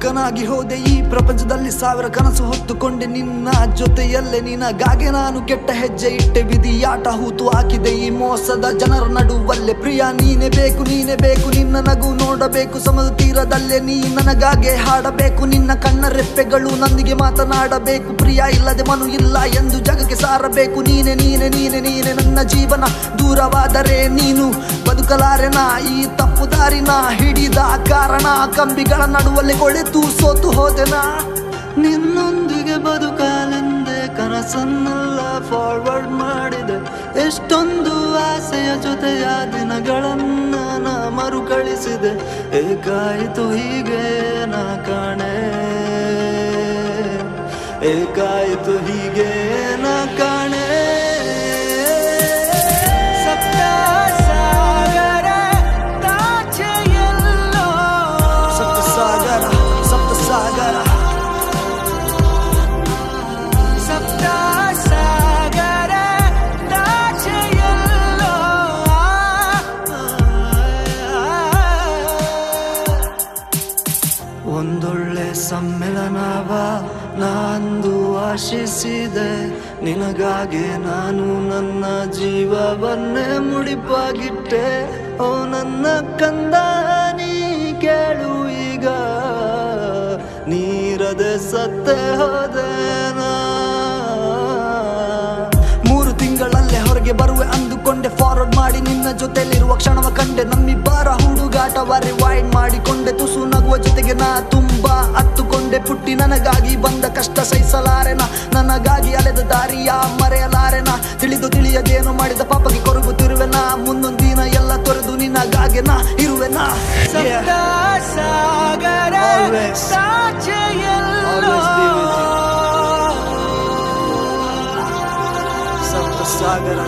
ಮೂಕನಾಗಿ ಹೋದೆ ಈ ಪ್ರಪಂಚದಲ್ಲಿ ಸಾವಿರ ಕನಸು ಹೊತ್ತುಕೊಂಡೆ ನಿನ್ನ ಜೊತೆಯಲ್ಲೇ ನಿನಗಾಗೆ ನಾನು ಕೆಟ್ಟ ಹೆಜ್ಜೆ ಇಟ್ಟೆ ವಿಧಿಯಾಟ ಹೂತು ಹಾಕಿದೆ ಈ ಮೋಸದ ಜನರ ನಡುವಲ್ಲೇ ಪ್ರಿಯ ನೀನೇ ಬೇಕು ನಿನ್ನ ನಗು ನೋಡಬೇಕು ಸಮುದ್ರ ತೀರದಲ್ಲೇ ನೀ ನನಗಾಗೆ ಹಾಡಬೇಕು ನಿನ್ನ ಕಣ್ಣ ರೆಪ್ಪೆಗಳು ನೊಂದಿಗೆ ಮಾತನಾಡಬೇಕು ಪ್ರಿಯ ಇಲ್ಲದೆ ಮನು ಇಲ್ಲ ಎಂದು ಜಗಕ್ಕೆ ಸಾರಬೇಕು ನೀನೆ ನನ್ನ ಜೀವನ ದೂರವಾದರೆ ನೀನು ಬದುಕಲಾರೆನಾ ಈ ತಪ್ಪು ದಾರಿನ ಹಿಡಿದ ಕಾರಣ ಕಂಬಿಗಳ ನಡುವಲ್ಲಿ ಕೊಳೆತು ಸೋತು ಹೋದೆನಾ ನಿನ್ನೊಂದಿಗೆ ಬದುಕಲೆಂದೇ ಕನಸನ್ನೆಲ್ಲ ಫಾರ್ವರ್ಡ್ ಮಾಡಿದೆ ಎಷ್ಟೊಂದು ಆಸೆಯ ಜೊತೆಯ ದಿನಗಳನ್ನ ನಾ ಮರುಕಳಿಸಿದೆ ಏಕಾಯಿತು ಹೀಗೆ ನಾ ಕಾಣೆ ಏಕಾಯಿತು ಹೀಗೆ ನಾ ಕಾಣೆ ಒಂದೊಳ್ಳೆ ಸಮ್ಮೇಳನವ ನಾಂದು ಆಶಿಸಿದೆ ನಿನಗಾಗೆ ನಾನು ನನ್ನ ಜೀವವನ್ನೇ ಮುಡಿಪಾಗಿಟ್ಟೆ ಓ ನನ್ನ ಕಂದ ನೀ ಕೇಳು ಈಗ ನೀರದೆ ಸತ್ತೆ ಹೋದೆನಾ 3 ತಿಂಗಳಲ್ಲೇ ಹೊರಗೆ ಬರುವೆ ಅಂದುಕೊಂಡೆ ಫಾರ್ವರ್ಡ್ ಮಾಡಿ ನಿನ್ನ ಜೊತೆಲಿರುವ ಕ್ಷಣವ ಕಂಡೆ ನಮ್ಮಿಬ್ಬರ ಹುಡುಗಾಟವ ರಿವೈಂಡ್ ಮಾಡಿಕೊಂಡೆ ತುಸು ನಗುವ ಜೊತೆಗೆ ನಾ ತುಂಬಾ ಹತ್ತುಕೊಂಡೆ ಪುಟ್ಟಿ ನನಗಾಗಿ ಬಂದ ಕಷ್ಟ ಸಹಿಸಲಾರೆನ ನನಗಾಗಿ ಅಲೆದ ದಾರಿಯ ಮರೆಯಲಾರೆನ ತಿಳಿಯದೇನು ಮಾಡಿದ ಪಾಪಗೆ ಕೊರಗುತ್ತಿರುವೆನಾ ಮುಂದೊಂದಿನ ಎಲ್ಲ ತೊರೆದು ನಿನ್ನಗಾಗೆ ನಾ ಇರುವೆನಾ ಸಪ್ತ ಸಾಗರ